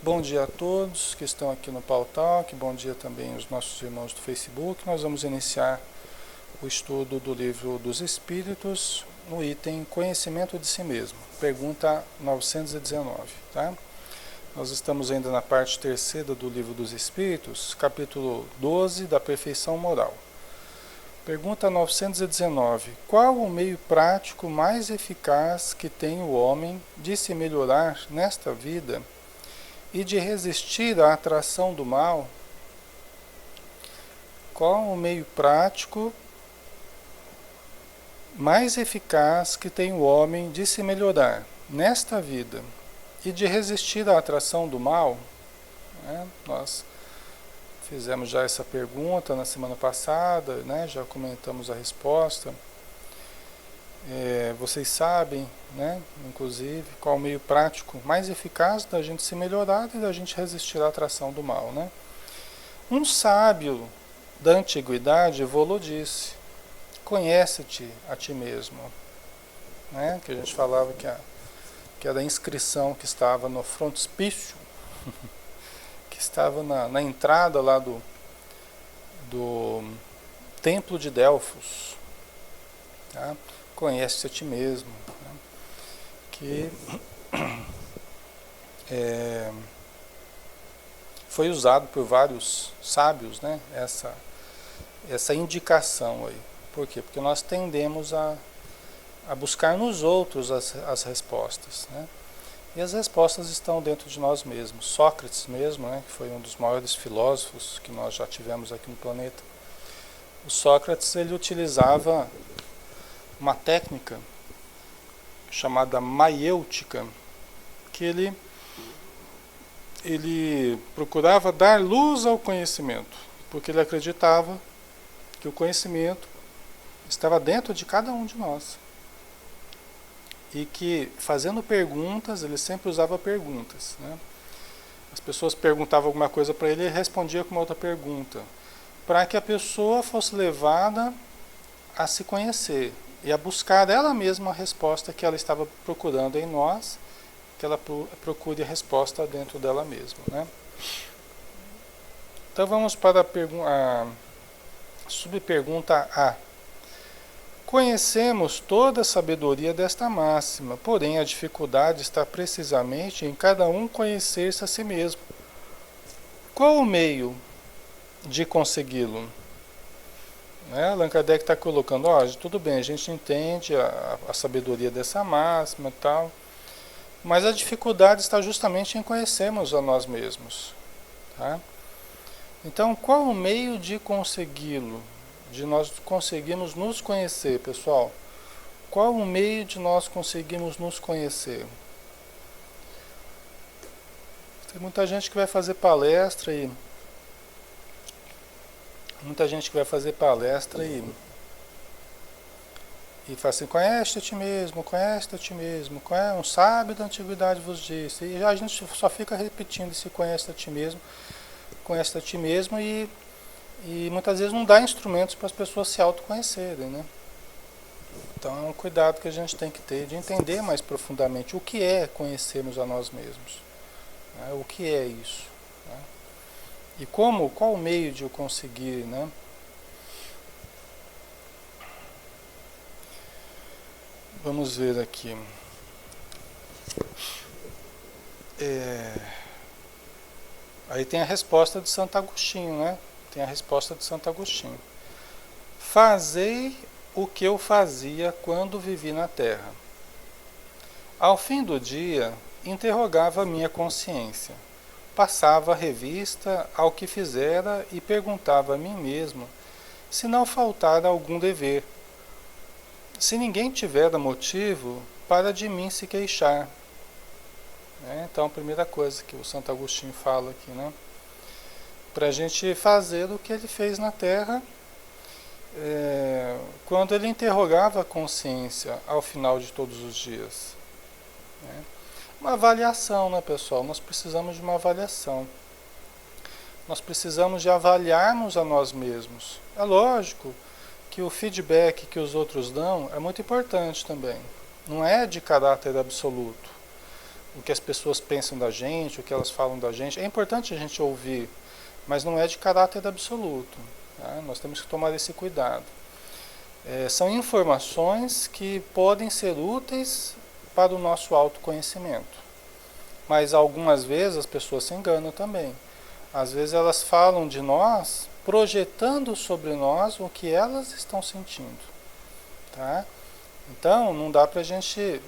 Bom dia a todos que estão aqui no Pau Talk, bom dia também aos nossos irmãos do Facebook. Nós vamos iniciar o estudo do Livro dos Espíritos no item Conhecimento de Si Mesmo, pergunta 919, tá? Nós estamos ainda na parte terceira do Livro dos Espíritos, capítulo 12 da Perfeição Moral. Pergunta 919. Qual o meio prático mais eficaz que tem o homem de se melhorar nesta vida e de resistir à atração do mal? Qual o meio prático mais eficaz que tem o homem de se melhorar nesta vida e de resistir à atração do mal? Nós fizemos já essa pergunta na semana passada, né? Já comentamos a resposta. Vocês sabem, né, inclusive, qual o meio prático mais eficaz da gente se melhorar e da gente resistir à atração do mal, né? Um sábio da antiguidade, Evolô, disse: conhece-te a ti mesmo, né? Que a gente falava que era a inscrição que estava no frontispício, que estava na entrada lá do templo de Delfos, tá? Conhece-te a ti mesmo, né? Que foi usado por vários sábios, né? Essa indicação aí. Por quê? Porque nós tendemos a buscar nos outros as respostas, né? E as respostas estão dentro de nós mesmos. Sócrates mesmo, né, que foi um dos maiores filósofos que nós já tivemos aqui no planeta. O Sócrates, ele utilizava uma técnica chamada maiêutica, que ele procurava dar luz ao conhecimento, porque ele acreditava que o conhecimento estava dentro de cada um de nós. E que, fazendo perguntas, ele sempre usava perguntas, né? As pessoas perguntavam alguma coisa para ele e ele respondia com uma outra pergunta, para que a pessoa fosse levada a se conhecer e a buscar ela mesma a resposta que ela estava procurando em nós, que ela procure a resposta dentro dela mesma, né? Então vamos para a subpergunta A. Conhecemos toda a sabedoria desta máxima, porém a dificuldade está precisamente em cada um conhecer-se a si mesmo. Qual o meio de consegui-lo? Allan Kardec está colocando, tudo bem, a gente entende a sabedoria dessa máxima e tal, mas a dificuldade está justamente em conhecermos a nós mesmos, tá? Então, qual o meio de consegui-lo? De nós conseguirmos nos conhecer, pessoal? Qual o meio de nós conseguirmos nos conhecer? Tem muita gente que vai fazer palestra e fala assim: conhece a ti mesmo, conhece a ti mesmo, um sábio da antiguidade vos disse. E a gente só fica repetindo esse conhece a ti mesmo e muitas vezes não dá instrumentos para as pessoas se autoconhecerem, né? Então é um cuidado que a gente tem que ter de entender mais profundamente o que é conhecermos a nós mesmos, né? O que é isso, né? E qual o meio de eu conseguir, né? Vamos ver aqui. Aí tem a resposta de Santo Agostinho, né? Tem a resposta de Santo Agostinho. Fazei o que eu fazia quando vivi na terra. Ao fim do dia, interrogava a minha consciência, passava a revista ao que fizera e perguntava a mim mesmo se não faltara algum dever, se ninguém tivera motivo para de mim se queixar. Então, a primeira coisa que o Santo Agostinho fala aqui, né? Para a gente fazer o que ele fez na Terra, quando ele interrogava a consciência ao final de todos os dias, né? Uma avaliação, né, pessoal? Nós precisamos de uma avaliação. Nós precisamos de avaliarmos a nós mesmos. É lógico que o feedback que os outros dão é muito importante também. Não é de caráter absoluto. o que as pessoas pensam da gente, o que elas falam da gente. É importante a gente ouvir, mas não é de caráter absoluto. Tá? Nós temos que tomar esse cuidado. São informações que podem ser úteis para o nosso autoconhecimento. Mas algumas vezes as pessoas se enganam também. Às vezes elas falam de nós, projetando sobre nós o que elas estão sentindo. Tá? Então, não dá para a gente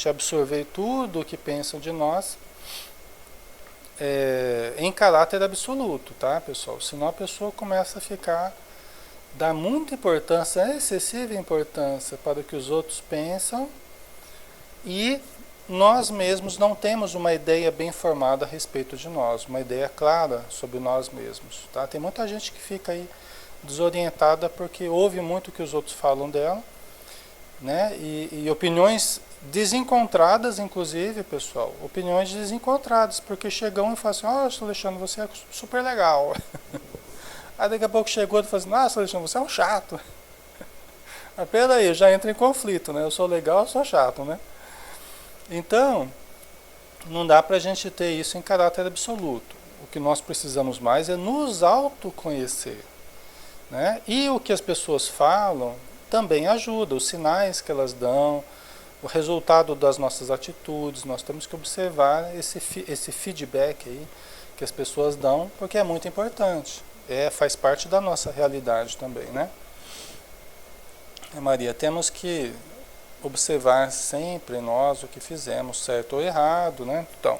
absorver tudo o que pensam de nós em caráter absoluto, tá, pessoal? Senão a pessoa começa a dar muita importância, excessiva importância para o que os outros pensam e nós mesmos não temos uma ideia bem formada a respeito de nós, uma ideia clara sobre nós mesmos, tá? Tem muita gente que fica aí desorientada porque ouve muito o que os outros falam dela, né? E opiniões desencontradas, inclusive, pessoal, opiniões desencontradas, porque chegam e falam assim, nossa, Alexandre, você é super legal. Aí daqui a pouco chegou e falou assim, nossa, Alexandre, você é um chato. Mas peraí, já entra em conflito, né? Eu sou legal, eu sou chato, né? Então, não dá pra gente ter isso em caráter absoluto. O que nós precisamos mais é nos autoconhecer, né? E o que as pessoas falam também ajuda, os sinais que elas dão, o resultado das nossas atitudes, nós temos que observar esse feedback aí que as pessoas dão, porque é muito importante, faz parte da nossa realidade também, né? Maria, temos que observar sempre nós o que fizemos, certo ou errado, né? Então,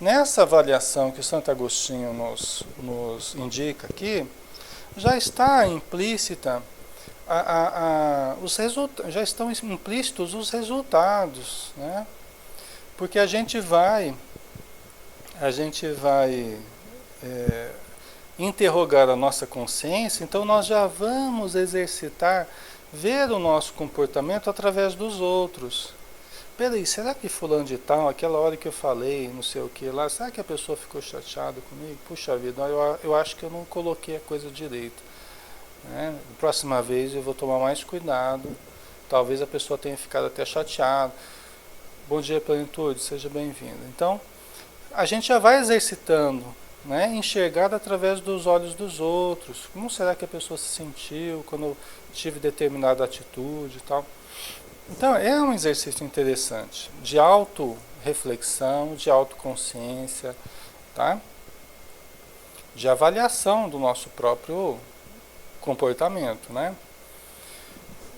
nessa avaliação que o Santo Agostinho nos indica aqui, já está implícita já estão implícitos os resultados, né? Porque a gente vai interrogar a nossa consciência, então nós já vamos exercitar, ver o nosso comportamento através dos outros. Peraí, será que fulano de tal, aquela hora que eu falei, não sei o que lá, será que a pessoa ficou chateada comigo? Puxa vida, eu acho que eu não coloquei a coisa direito. Né? Próxima vez eu vou tomar mais cuidado. Talvez a pessoa tenha ficado até chateada. Bom dia, plenitude, seja bem-vindo. Então, a gente já vai exercitando, né? Enxergar através dos olhos dos outros. Como será que a pessoa se sentiu quando eu tive determinada atitude e tal? Então, é um exercício interessante de autorreflexão, de autoconsciência, tá? De avaliação do nosso próprio comportamento, né?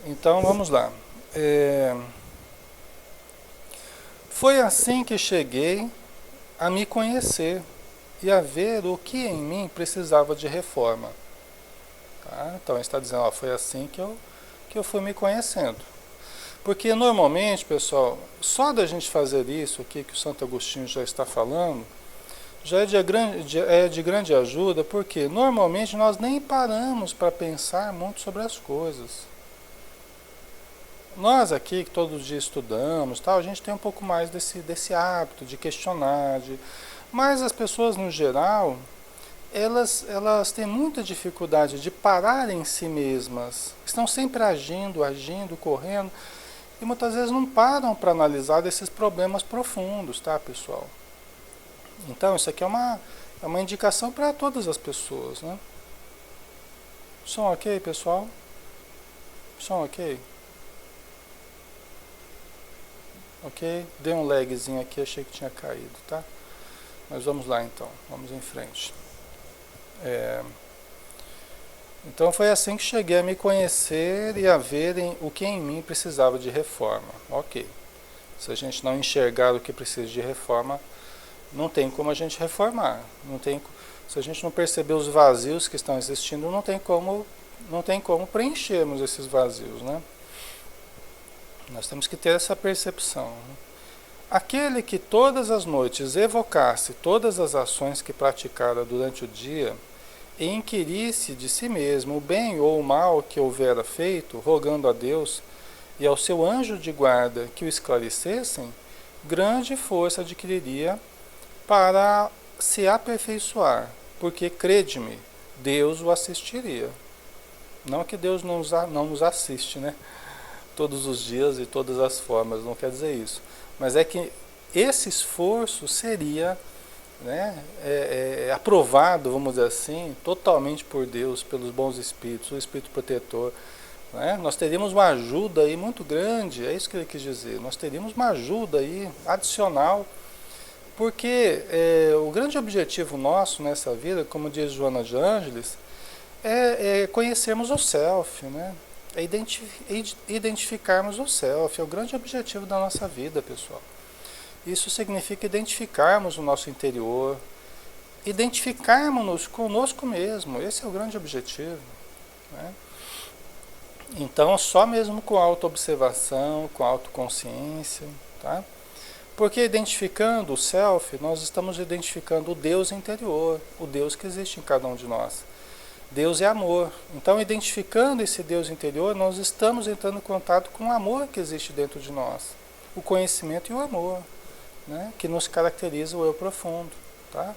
Então vamos lá. Foi assim que cheguei a me conhecer e a ver o que em mim precisava de reforma. Tá? Então ele está dizendo, foi assim que eu fui me conhecendo. Porque normalmente, pessoal, só da gente fazer isso aqui que o Santo Agostinho já está falando, já é de grande ajuda, porque normalmente nós nem paramos para pensar muito sobre as coisas. Nós aqui, que todos os dias estudamos, tal, a gente tem um pouco mais desse hábito de questionar, mas as pessoas, no geral, elas têm muita dificuldade de parar em si mesmas. Estão sempre agindo, correndo, e muitas vezes não param para analisar esses problemas profundos, tá, pessoal? Então, isso aqui é uma indicação para todas as pessoas, né? Som ok, pessoal? Som ok? Ok? Dei um lagzinho aqui, achei que tinha caído, tá? Mas vamos lá então, vamos em frente. Então foi assim que cheguei a me conhecer e a ver o que em mim precisava de reforma. Ok. Se a gente não enxergar o que precisa de reforma, não tem como a gente reformar. Se a gente não perceber os vazios que estão existindo, não tem como preenchermos esses vazios, né? Nós temos que ter essa percepção. Aquele que todas as noites evocasse todas as ações que praticara durante o dia e inquirisse de si mesmo o bem ou o mal que houvera feito, rogando a Deus e ao seu anjo de guarda que o esclarecessem, grande força adquiriria para se aperfeiçoar, porque, crede-me, Deus o assistiria. Não que Deus não nos assiste, né? Todos os dias e todas as formas, não quer dizer isso. Mas é que esse esforço seria, né, aprovado, vamos dizer assim, totalmente por Deus, pelos bons espíritos, o espírito protetor, né? Nós teríamos uma ajuda aí muito grande, é isso que ele quis dizer, nós teríamos uma ajuda aí adicional, porque o grande objetivo nosso nessa vida, como diz Joana de Ângeles, é conhecermos o self, né? É identificarmos o self, é o grande objetivo da nossa vida, pessoal. Isso significa identificarmos o nosso interior, identificarmos-nos conosco mesmo, esse é o grande objetivo, né? Então, só mesmo com autoobservação, com autoconsciência, tá? Porque identificando o self, nós estamos identificando o Deus interior, o Deus que existe em cada um de nós. Deus é amor. Então, identificando esse Deus interior, nós estamos entrando em contato com o amor que existe dentro de nós. O conhecimento e o amor, né? Que nos caracteriza o eu profundo, tá?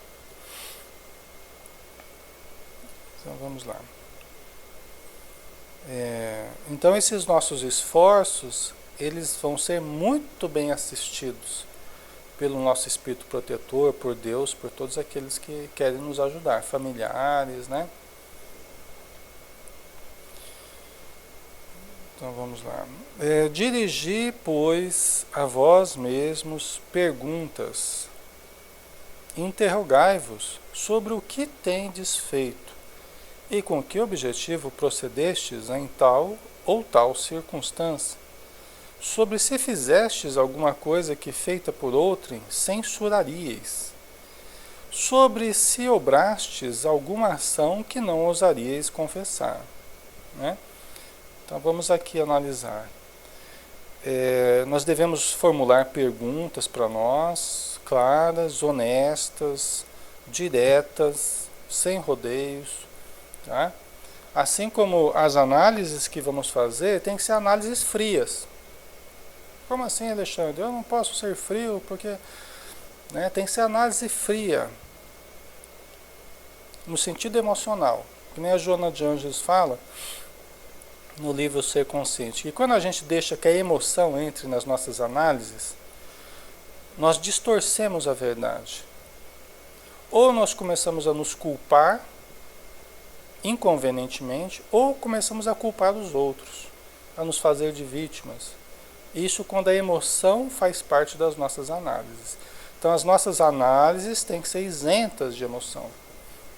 Então, vamos lá. Então, esses nossos esforços, eles vão ser muito bem assistidos pelo nosso espírito protetor, por Deus, por todos aqueles que querem nos ajudar, familiares, né? Então vamos lá. Dirigi, pois, a vós mesmos perguntas. Interrogai-vos sobre o que tendes feito e com que objetivo procedestes em tal ou tal circunstância. Sobre se fizestes alguma coisa que feita por outrem, censuraríeis. Sobre se obrastes alguma ação que não ousaríeis confessar, né? Então vamos aqui analisar. Nós devemos formular perguntas para nós, claras, honestas, diretas, sem rodeios, tá? Assim como as análises que vamos fazer, tem que ser análises frias. Como assim, Alexandre? Eu não posso ser frio porque, né, tem que ser análise fria, no sentido emocional. Que nem a Joana de Ângeles fala no livro Ser Consciente, que quando a gente deixa que a emoção entre nas nossas análises, nós distorcemos a verdade. Ou nós começamos a nos culpar inconvenientemente, ou começamos a culpar os outros, a nos fazer de vítimas. Isso quando a emoção faz parte das nossas análises. Então as nossas análises têm que ser isentas de emoção,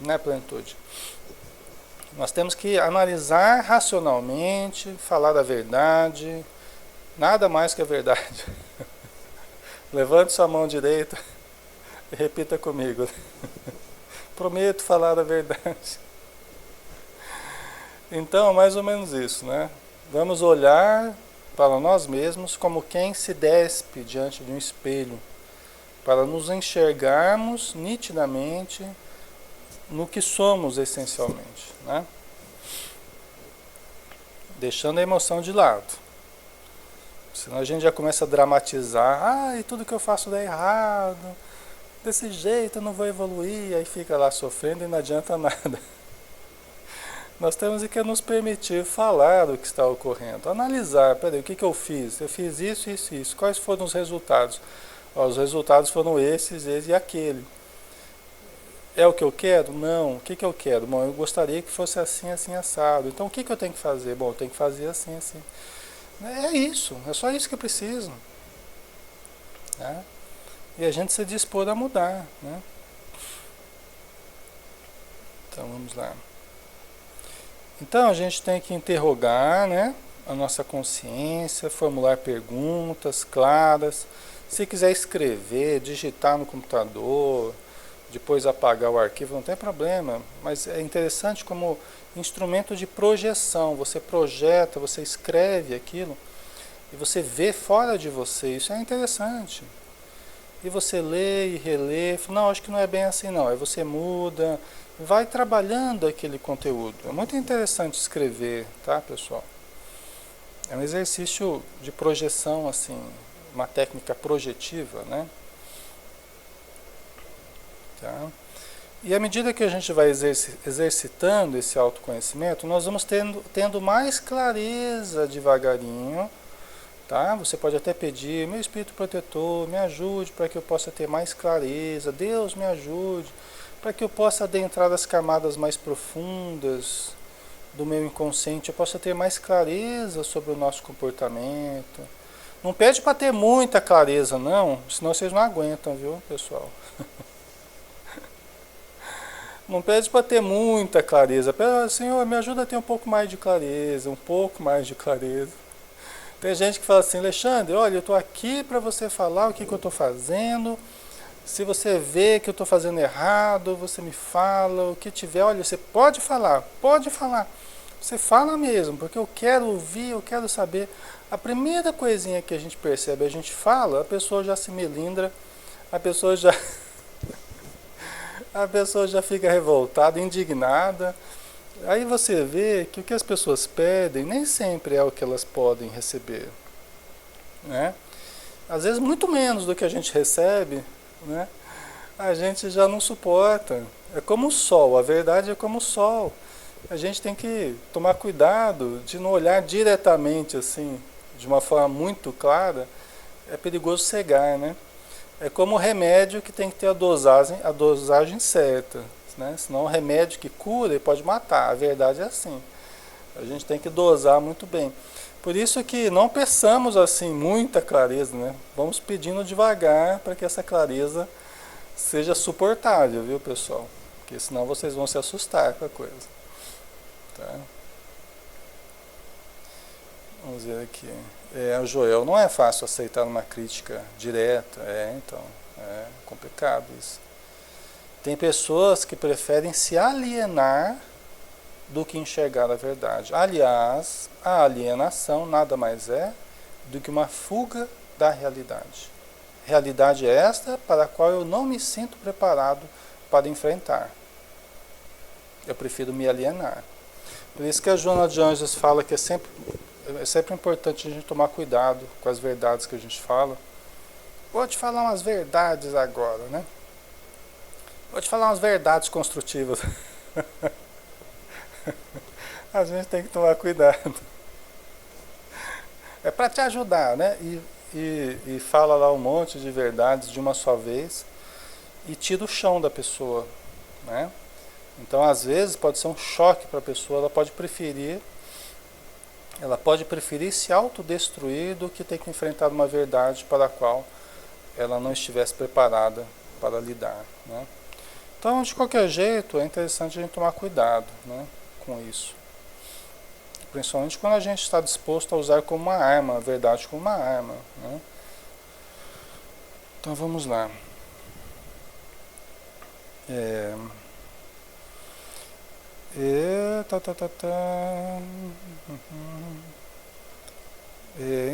né, plenitude? Nós temos que analisar racionalmente, falar a verdade, nada mais que a verdade. Levante sua mão direita e repita comigo. Prometo falar a verdade. Então, mais ou menos isso, né? Vamos olhar para nós mesmos como quem se despe diante de um espelho, para nos enxergarmos nitidamente no que somos essencialmente, né? Deixando a emoção de lado. Senão a gente já começa a dramatizar, e tudo que eu faço dá errado, desse jeito eu não vou evoluir, aí fica lá sofrendo e não adianta nada. Nós temos que nos permitir falar o que está ocorrendo, analisar, peraí, o que eu fiz? Eu fiz isso, isso, isso. Quais foram os resultados? Os resultados foram esses, esse e aquele. É o que eu quero? Não. O que eu quero? Bom, eu gostaria que fosse assim, assim, assado. Então o que eu tenho que fazer? Bom, eu tenho que fazer assim, assim. É isso, é só isso que eu preciso. Né? E a gente se dispor a mudar. Né? Então vamos lá. Então a gente tem que interrogar, né, a nossa consciência, formular perguntas claras. Se quiser escrever, digitar no computador, depois apagar o arquivo, não tem problema. Mas é interessante como instrumento de projeção. Você projeta, você escreve aquilo e você vê fora de você. Isso é interessante. E você lê e relê, não, acho que não é bem assim não. Aí você muda, vai trabalhando aquele conteúdo. É muito interessante escrever, tá, pessoal? É um exercício de projeção, assim, uma técnica projetiva, né? Tá? E à medida que a gente vai exercitando esse autoconhecimento, nós vamos tendo mais clareza devagarinho Tá? Você pode até pedir, meu espírito protetor, me ajude para que eu possa ter mais clareza, Deus me ajude, para que eu possa adentrar as camadas mais profundas do meu inconsciente, eu possa ter mais clareza sobre o nosso comportamento. Não pede para ter muita clareza, não, senão vocês não aguentam, viu, pessoal? Não pede para ter muita clareza, pede, Senhor, me ajuda a ter um pouco mais de clareza, um pouco mais de clareza. Tem gente que fala assim, Alexandre, olha, eu estou aqui para você falar o que eu estou fazendo. Se você vê que eu estou fazendo errado, você me fala, o que tiver, olha, você pode falar, pode falar. Você fala mesmo, porque eu quero ouvir, eu quero saber. A primeira coisinha que a gente percebe, a gente fala, a pessoa já se melindra, a pessoa já, a pessoa já fica revoltada, indignada. Aí você vê que o que as pessoas pedem nem sempre é o que elas podem receber, né? Às vezes muito menos do que a gente recebe, né? A gente já não suporta. É como o sol, a verdade é como o sol. A gente tem que tomar cuidado de não olhar diretamente assim, de uma forma muito clara. É perigoso cegar, né? É como o remédio que tem que ter a dosagem certa. Né? Senão o remédio que cura ele pode matar. A verdade é assim. A gente tem que dosar muito bem. Por isso que não peçamos assim muita clareza, né? Vamos pedindo devagar para que essa clareza seja suportável, viu, pessoal? Porque senão vocês vão se assustar com a coisa. Tá? Vamos ver aqui. O Joel, não é fácil aceitar uma crítica direta. Então, é complicado isso. Tem pessoas que preferem se alienar do que enxergar a verdade. Aliás, a alienação nada mais é do que uma fuga da realidade. Realidade é esta para a qual eu não me sinto preparado para enfrentar. Eu prefiro me alienar. Por isso que a Joana de Anjos fala que é sempre importante a gente tomar cuidado com as verdades que a gente fala. Vou te falar umas verdades agora, né? Vou te falar umas verdades construtivas. A gente tem que tomar cuidado. É para te ajudar, né? E fala lá um monte de verdades de uma só vez e tira o chão da pessoa, né? Então, às vezes, pode ser um choque para a pessoa, ela pode preferir se autodestruir do que ter que enfrentar uma verdade para a qual ela não estivesse preparada para lidar, né? Então, de qualquer jeito, é interessante a gente tomar cuidado, né, com isso. Principalmente quando a gente está disposto a usar como uma arma, a verdade como uma arma, né? Então, vamos lá.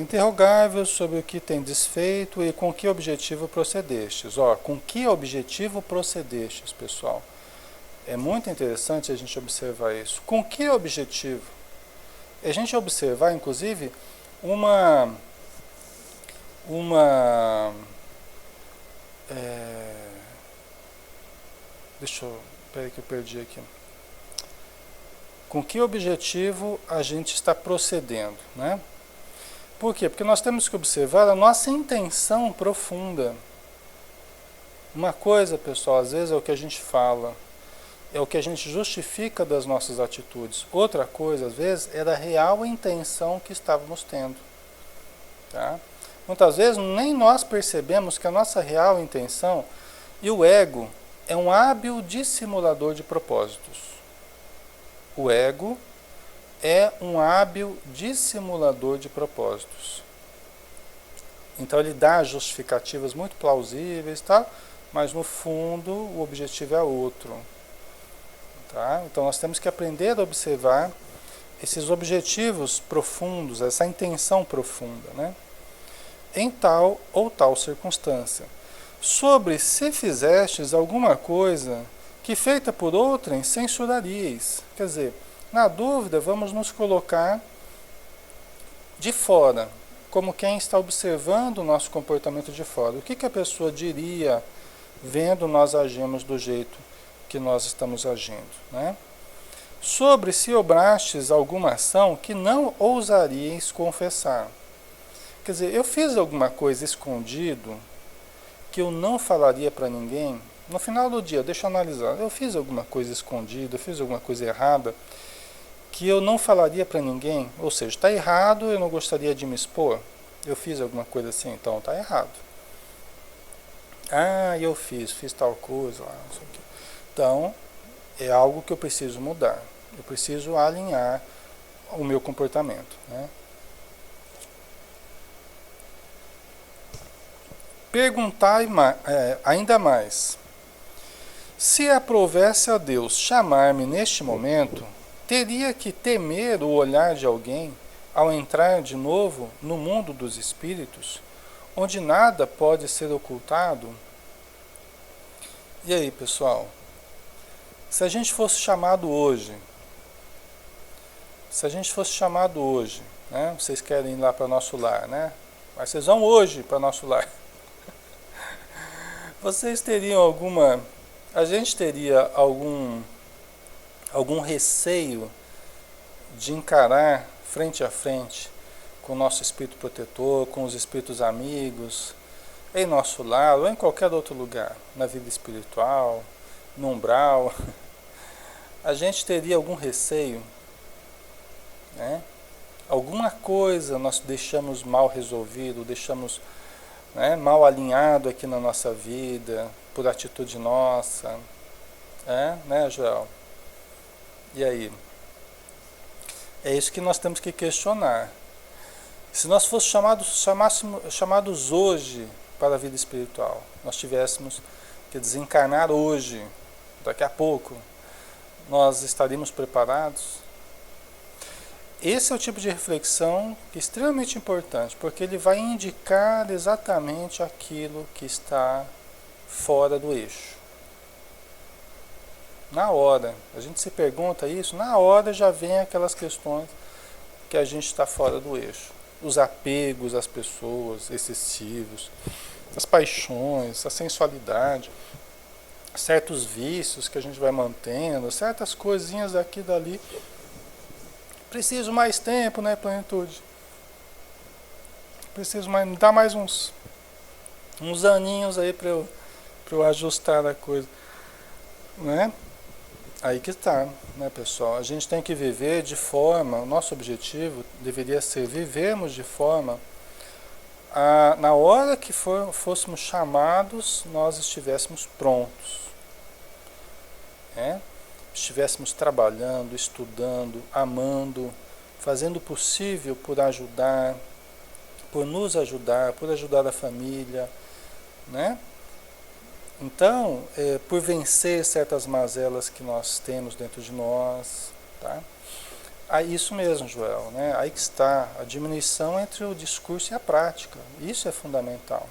Interrogável sobre o que tem desfeito e com que objetivo procedestes. Com que objetivo procedestes, pessoal? É muito interessante a gente observar isso. Com que objetivo? A gente observar, inclusive, peraí que eu perdi aqui. Com que objetivo a gente está procedendo, né? Por quê? Porque nós temos que observar a nossa intenção profunda. Uma coisa, pessoal, às vezes é o que a gente fala, é o que a gente justifica das nossas atitudes. Outra coisa, às vezes, é da real intenção que estávamos tendo. Tá? Muitas vezes nem nós percebemos que a nossa real intenção, e o ego é um hábil dissimulador de propósitos. O ego é um hábil dissimulador de propósitos. Então ele dá justificativas muito plausíveis, tá? Mas no fundo o objetivo é outro. Tá? Então nós temos que aprender a observar esses objetivos profundos, essa intenção profunda, né? Em tal ou tal circunstância. Sobre se fizestes alguma coisa que feita por outrem censuraríeis. Quer dizer, na dúvida, vamos nos colocar de fora, como quem está observando o nosso comportamento de fora. O que a pessoa diria vendo nós agimos do jeito que nós estamos agindo, né? Sobre se obrastes alguma ação que não ousaríeis confessar. Quer dizer, eu fiz alguma coisa escondido que eu não falaria para ninguém. No final do dia, deixa eu analisar. Eu fiz alguma coisa escondida, eu fiz alguma coisa errada que eu não falaria para ninguém. Ou seja, está errado, eu não gostaria de me expor. Eu fiz alguma coisa assim, então está errado. Ah, eu fiz tal coisa lá, não sei o quê. Então, é algo que eu preciso mudar. Eu preciso alinhar o meu comportamento, né? Perguntai ainda mais. Se aprovesse a Deus chamar-me neste momento, teria que temer o olhar de alguém ao entrar de novo no mundo dos espíritos, onde nada pode ser ocultado? E aí, pessoal? Se a gente fosse chamado hoje, né? Vocês querem ir lá para nosso lar, né? Mas vocês vão hoje para nosso lar. Vocês teriam alguma... A gente teria algum receio de encarar frente a frente com o nosso espírito protetor, com os espíritos amigos, em nosso lar ou em qualquer outro lugar, na vida espiritual, no umbral? A gente teria algum receio, né? Alguma coisa nós deixamos mal resolvido, deixamos, né, mal alinhado aqui na nossa vida, por atitude nossa, né, Joel? E aí? É isso que nós temos que questionar. Se nós fôssemos chamados hoje para a vida espiritual, nós tivéssemos que desencarnar hoje, daqui a pouco, nós estaríamos preparados? Esse é o tipo de reflexão que é extremamente importante, porque ele vai indicar exatamente aquilo que está fora do eixo. Na hora, a gente se pergunta isso, na hora já vem aquelas questões que a gente está fora do eixo. Os apegos às pessoas excessivos, as paixões, a sensualidade, certos vícios que a gente vai mantendo, certas coisinhas daqui e dali. Preciso mais tempo, né, plenitude? Preciso mais, me dá mais uns aninhos aí para eu ajustar a coisa, né? Aí que está, né, pessoal? A gente tem que viver de forma, o nosso objetivo deveria ser vivermos de forma na hora que fôssemos chamados, nós estivéssemos prontos, né? Estivéssemos trabalhando, estudando, amando, fazendo o possível por ajudar, por nos ajudar, por ajudar a família, né? Então, por vencer certas mazelas que nós temos dentro de nós, tá? Isso mesmo, Joel, né? Aí que está a diminuição entre o discurso e a prática. Isso é fundamental.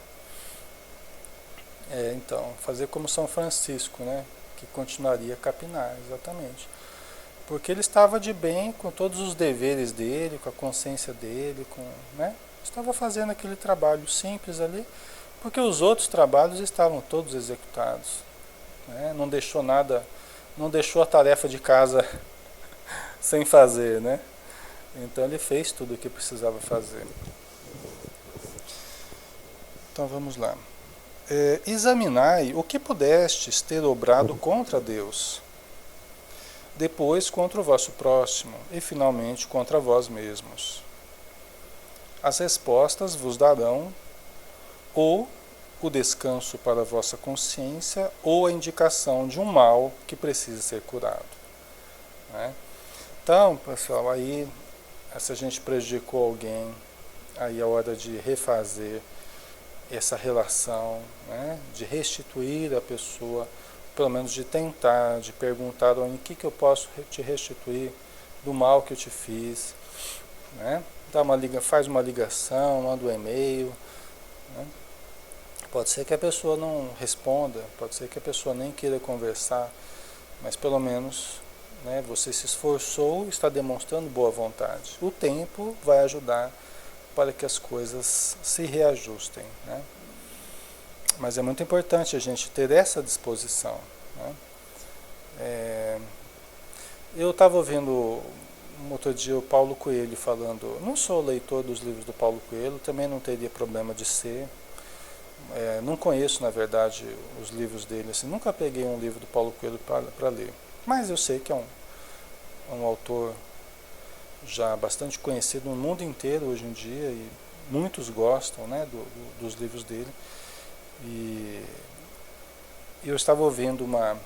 Então, fazer como São Francisco, né? Que continuaria a capinar, exatamente. Porque ele estava de bem com todos os deveres dele, com a consciência dele, né? Estava fazendo aquele trabalho simples ali, porque os outros trabalhos estavam todos executados, né? Não deixou nada, não deixou a tarefa de casa sem fazer, né? Então ele fez tudo o que precisava fazer. Então vamos lá. Examinai o que pudestes ter obrado contra Deus, depois contra o vosso próximo e finalmente contra vós mesmos. As respostas vos darão ou o descanso para a vossa consciência ou a indicação de um mal que precisa ser curado, né? Então, pessoal, aí se a gente prejudicou alguém, aí é hora de refazer essa relação, né? De restituir a pessoa, pelo menos de tentar, de perguntar em que eu posso te restituir do mal que eu te fiz, né? Faz uma ligação, manda um e-mail, né? Pode ser que a pessoa não responda, pode ser que a pessoa nem queira conversar, mas pelo menos, né, você se esforçou e está demonstrando boa vontade. O tempo vai ajudar para que as coisas se reajustem, né? Mas é muito importante a gente ter essa disposição, né? Eu estava ouvindo um outro dia o Paulo Coelho falando, não sou leitor dos livros do Paulo Coelho, também não teria problema de ser. Não conheço, na verdade, os livros dele, assim, nunca peguei um livro do Paulo Coelho para ler. Mas eu sei que é um autor já bastante conhecido no mundo inteiro hoje em dia, e muitos gostam, né, dos livros dele. E eu estava ouvindo uma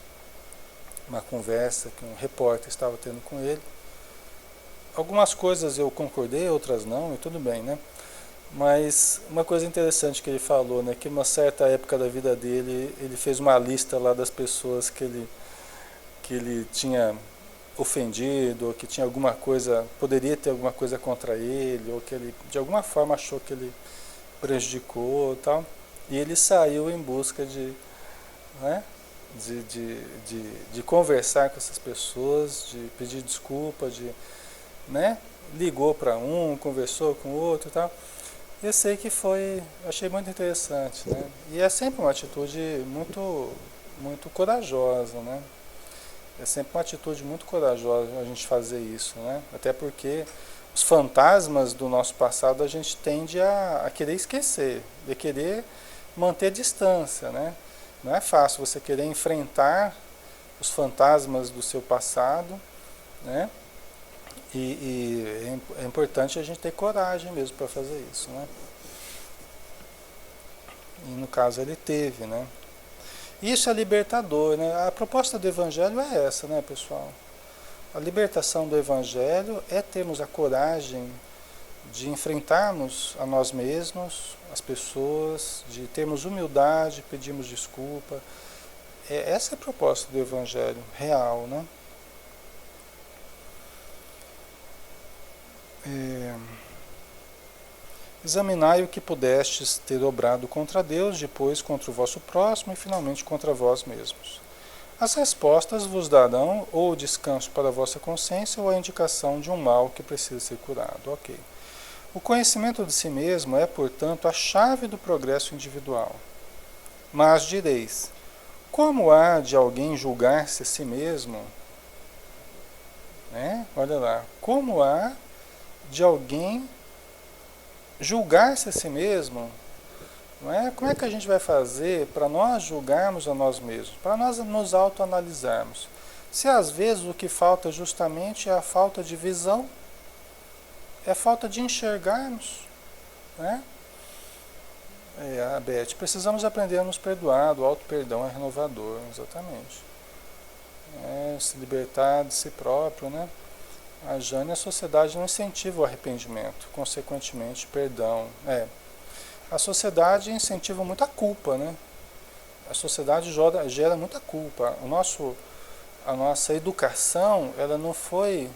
conversa que um repórter estava tendo com ele. Algumas coisas eu concordei, outras não, e tudo bem, né? Mas uma coisa interessante que ele falou, né, que em uma certa época da vida dele, ele fez uma lista lá das pessoas que ele tinha ofendido, ou que tinha alguma coisa, poderia ter alguma coisa contra ele, ou que ele de alguma forma achou que ele prejudicou e tal. E ele saiu em busca né, de conversar com essas pessoas, de pedir desculpa, né, ligou para um, conversou com o outro e tal. Eu sei que achei muito interessante, né? E é sempre uma atitude muito, muito corajosa, né? É sempre uma atitude muito corajosa a gente fazer isso, né? Até porque os fantasmas do nosso passado a gente tende a querer esquecer, a querer manter distância, né? Não é fácil você querer enfrentar os fantasmas do seu passado, né? E é importante a gente ter coragem mesmo para fazer isso, né? E no caso ele teve, né? Isso é libertador, né? A proposta do Evangelho é essa, né, pessoal? A libertação do Evangelho é termos a coragem de enfrentarmos a nós mesmos, as pessoas, de termos humildade, pedirmos desculpa. Essa é a proposta do Evangelho real, né? Examinai o que pudestes ter obrado contra Deus, depois contra o vosso próximo e finalmente contra vós mesmos. As respostas vos darão ou o descanso para a vossa consciência ou a indicação de um mal que precisa ser curado. Ok. O conhecimento de si mesmo é, portanto, a chave do progresso individual. Mas direis, como há de alguém julgar-se a si mesmo? Né? Olha lá, como há de alguém julgar-se a si mesmo? Não é? Como é que a gente vai fazer para nós julgarmos a nós mesmos, para nós nos autoanalisarmos? Se às vezes o que falta justamente é a falta de visão, é a falta de enxergarmos, né? A Beth, precisamos aprender a nos perdoar, o auto-perdão é renovador, exatamente. Se libertar de si próprio, né? A Jane, a sociedade não incentiva o arrependimento, consequentemente, perdão. A sociedade incentiva muito a culpa, né? A sociedade gera muita culpa. A nossa educação, ela não foi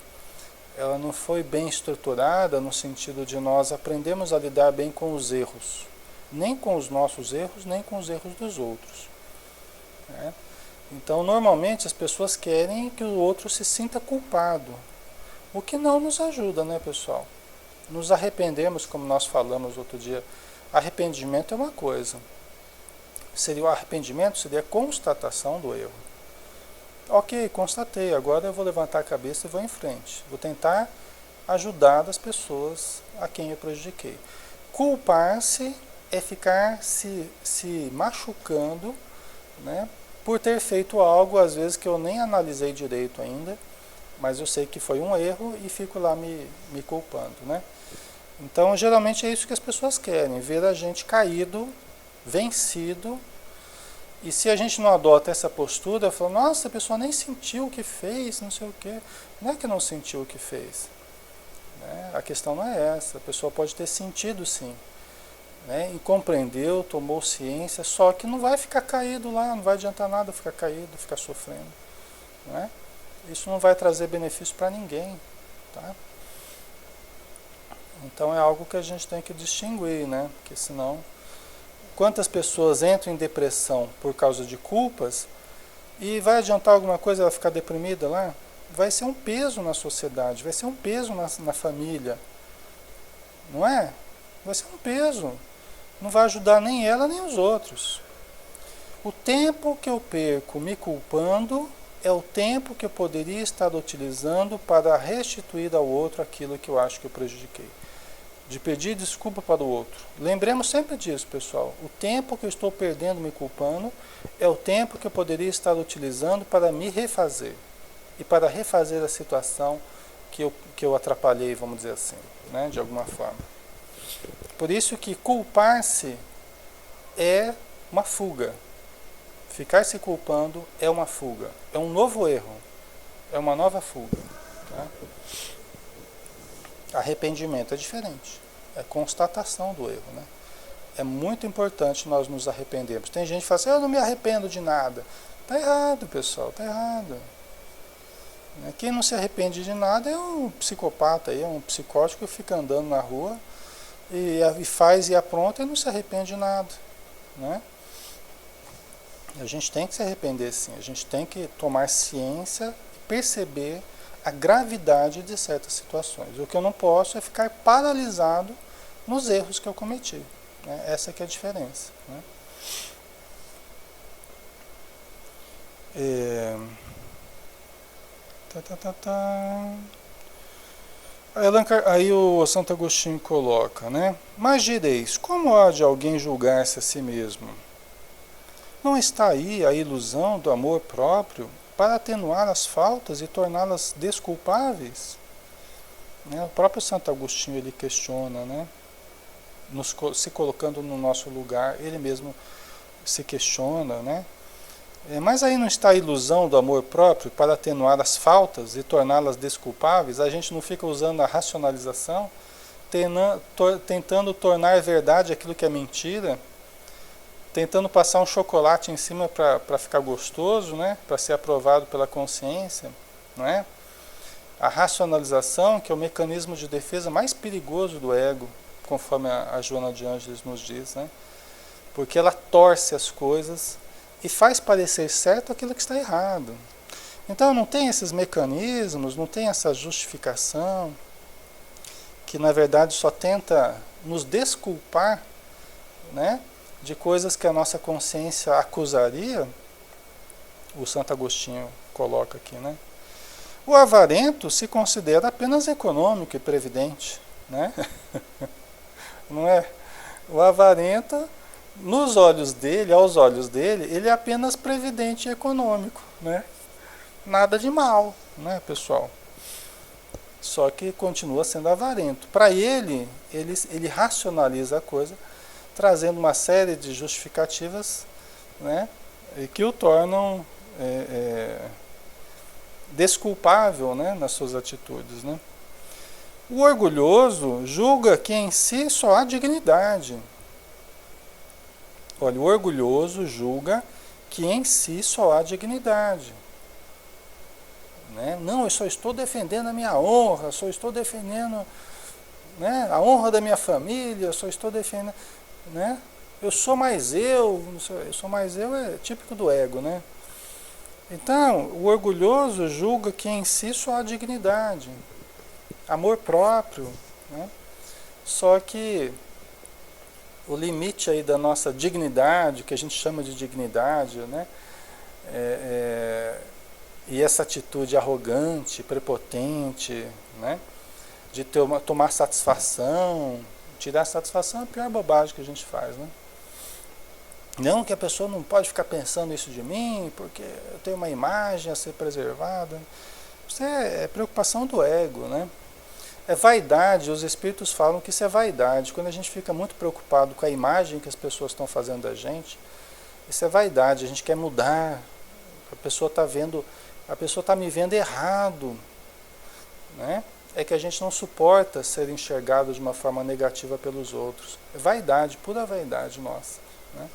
bem estruturada no sentido de nós aprendemos a lidar bem com os erros. Nem com os nossos erros, nem com os erros dos outros. Né? Então, normalmente, as pessoas querem que o outro se sinta culpado. O que não nos ajuda, né, pessoal? Nos arrependemos, como nós falamos outro dia. Arrependimento é uma coisa. O arrependimento seria a constatação do erro. Ok, constatei, agora eu vou levantar a cabeça e vou em frente. Vou tentar ajudar as pessoas a quem eu prejudiquei. Culpar-se é ficar se machucando, né, por ter feito algo, às vezes, que eu nem analisei direito ainda, mas eu sei que foi um erro e fico lá me culpando, né? Então, geralmente é isso que as pessoas querem, ver a gente caído, vencido, e se a gente não adota essa postura, eu falo, nossa, a pessoa nem sentiu o que fez, não sei o quê. Não é que não sentiu o que fez. Né? A questão não é essa, a pessoa pode ter sentido sim. Né? E compreendeu, tomou ciência, só que não vai ficar caído lá, não vai adiantar nada ficar caído, ficar sofrendo. Né? Isso não vai trazer benefício para ninguém. Tá? Então é algo que a gente tem que distinguir, né? Porque senão, quantas pessoas entram em depressão por causa de culpas e vai adiantar alguma coisa ela ficar deprimida lá? Vai ser um peso na sociedade, vai ser um peso na família, não é? Vai ser um peso, não vai ajudar nem ela nem os outros. O tempo que eu perco me culpando é o tempo que eu poderia estar utilizando para restituir ao outro aquilo que eu acho que eu prejudiquei. De pedir desculpa para o outro. Lembremos sempre disso, pessoal. O tempo que eu estou perdendo me culpando é o tempo que eu poderia estar utilizando para me refazer. E para refazer a situação que eu atrapalhei, vamos dizer assim, né, de alguma forma. Por isso que culpar-se é uma fuga. Ficar se culpando é uma fuga. É um novo erro. É uma nova fuga. Tá? Arrependimento é diferente. É constatação do erro, né? É muito importante nós nos arrependermos. Tem gente que fala assim, eu não me arrependo de nada. Tá errado, pessoal, tá errado. Quem não se arrepende de nada é um psicopata, é um psicótico que fica andando na rua e faz e apronta e não se arrepende de nada, né? A gente tem que se arrepender sim, a gente tem que tomar ciência e perceber a gravidade de certas situações. O que eu não posso é ficar paralisado nos erros que eu cometi, né? Essa que é a diferença, né? Aí o Santo Agostinho coloca, né? Mas direis, como há de alguém julgar-se a si mesmo? Não está aí a ilusão do amor próprio para atenuar as faltas e torná-las desculpáveis? Né? O próprio Santo Agostinho ele questiona, né? Se colocando no nosso lugar, ele mesmo se questiona, né? Mas aí não está a ilusão do amor próprio para atenuar as faltas e torná-las desculpáveis? A gente não fica usando a racionalização, tentando tornar verdade aquilo que é mentira, tentando passar um chocolate em cima para ficar gostoso, né? Para ser aprovado pela consciência, não é? A racionalização, que é o mecanismo de defesa mais perigoso do ego, conforme a Joana de Ângeles nos diz, né? Porque ela torce as coisas e faz parecer certo aquilo que está errado. Então não tem esses mecanismos, não tem essa justificação, que na verdade só tenta nos desculpar, né, de coisas que a nossa consciência acusaria. O Santo Agostinho coloca aqui, né? O avarento se considera apenas econômico e previdente, né? Não é? O avarento, nos olhos dele, aos olhos dele, ele é apenas previdente e econômico, né? Nada de mal, né, pessoal? Só que continua sendo avarento. Para ele racionaliza a coisa, trazendo uma série de justificativas, né, que o tornam desculpável, né, nas suas atitudes, né? O orgulhoso julga que em si só há dignidade. Olha, o orgulhoso julga que em si só há dignidade. Né? Não, eu só estou defendendo a minha honra, só estou defendendo, né, a honra da minha família, só estou defendendo, né? Eu sou mais eu sou mais eu é típico do ego, né? Então, o orgulhoso julga que em si só há dignidade, amor próprio, né? Só que o limite aí da nossa dignidade, que a gente chama de dignidade, né? E essa atitude arrogante, prepotente, né? De tomar satisfação, tirar satisfação é a pior bobagem que a gente faz, né? Não que a pessoa não pode ficar pensando isso de mim, porque eu tenho uma imagem a ser preservada. Isso é preocupação do ego, né? É vaidade, os espíritos falam que isso é vaidade. Quando a gente fica muito preocupado com a imagem que as pessoas estão fazendo da gente, isso é vaidade, a gente quer mudar. A pessoa está me vendo errado, né? É que a gente não suporta ser enxergado de uma forma negativa pelos outros. É vaidade, pura vaidade nossa, né?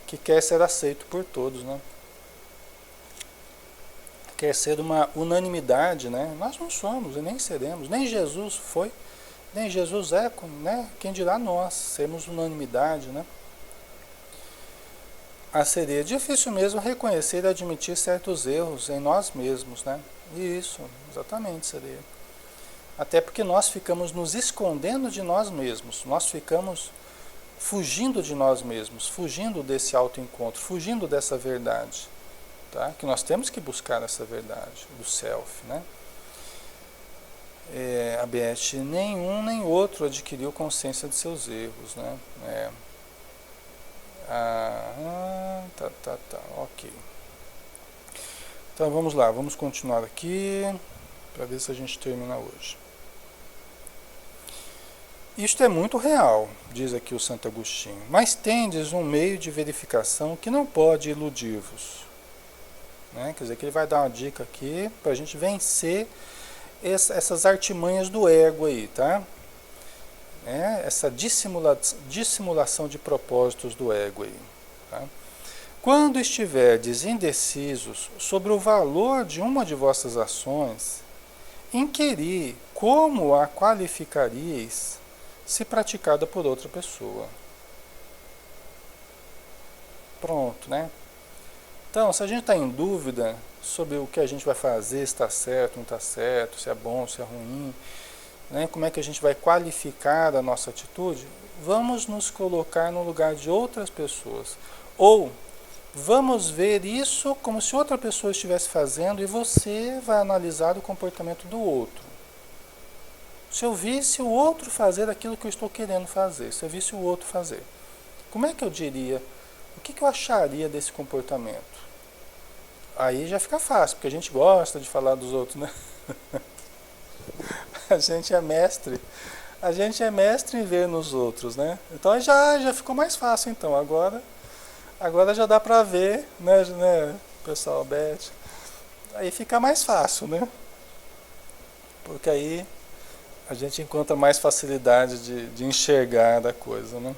Que quer ser aceito por todos, né? Quer ser uma unanimidade, né? Nós não somos e nem seremos, nem Jesus foi, nem Jesus é, né? Quem dirá nós, sermos unanimidade, né? Seria difícil mesmo reconhecer e admitir certos erros em nós mesmos, né? Isso, exatamente seria. Até porque nós ficamos nos escondendo de nós mesmos, nós ficamos fugindo de nós mesmos, fugindo desse autoencontro, fugindo dessa verdade, tá? Que nós temos que buscar essa verdade do self, né? A Beth, nenhum nem outro adquiriu consciência de seus erros, né? Tá, ok. Então vamos lá, vamos continuar aqui para ver se a gente termina hoje. Isto é muito real, diz aqui o Santo Agostinho, mas tendes um meio de verificação que não pode iludir-vos. Né? Quer dizer, que ele vai dar uma dica aqui para a gente vencer essas artimanhas do ego aí, tá? Essa dissimulação de propósitos do ego aí. Tá? Quando estiverdes indecisos sobre o valor de uma de vossas ações, inquiri como a qualificaríeis se praticada por outra pessoa. Pronto, né? Então, se a gente está em dúvida sobre o que a gente vai fazer, se está certo, não está certo, se é bom, se é ruim, né? Como é que a gente vai qualificar a nossa atitude, vamos nos colocar no lugar de outras pessoas. Ou vamos ver isso como se outra pessoa estivesse fazendo e você vai analisar o comportamento do outro. Se eu visse o outro fazer aquilo que eu estou querendo fazer, se eu visse o outro fazer, como é que eu diria? O que eu acharia desse comportamento? Aí já fica fácil, porque a gente gosta de falar dos outros, né? A gente é mestre em ver nos outros, né? Então já ficou mais fácil, então. Agora já dá para ver, né, pessoal, Beth? Aí fica mais fácil, né? Porque aí a gente encontra mais facilidade de enxergar a coisa, né?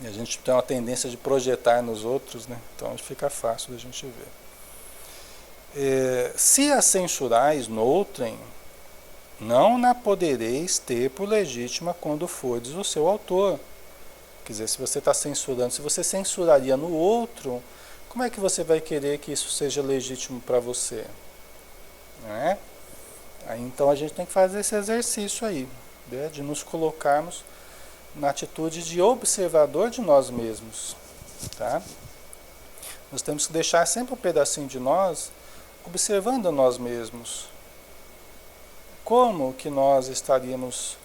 E a gente tem uma tendência de projetar nos outros, né? Então fica fácil da gente ver. Se a censurais noutrem, não na podereis ter por legítima quando fordes o seu autor. Quer dizer, se você está censurando, se você censuraria no outro, como é que você vai querer que isso seja legítimo para você? Não é? Aí, então a gente tem que fazer esse exercício aí, né? De nos colocarmos na atitude de observador de nós mesmos. Tá? Nós temos que deixar sempre um pedacinho de nós observando a nós mesmos. Como que nós estaríamos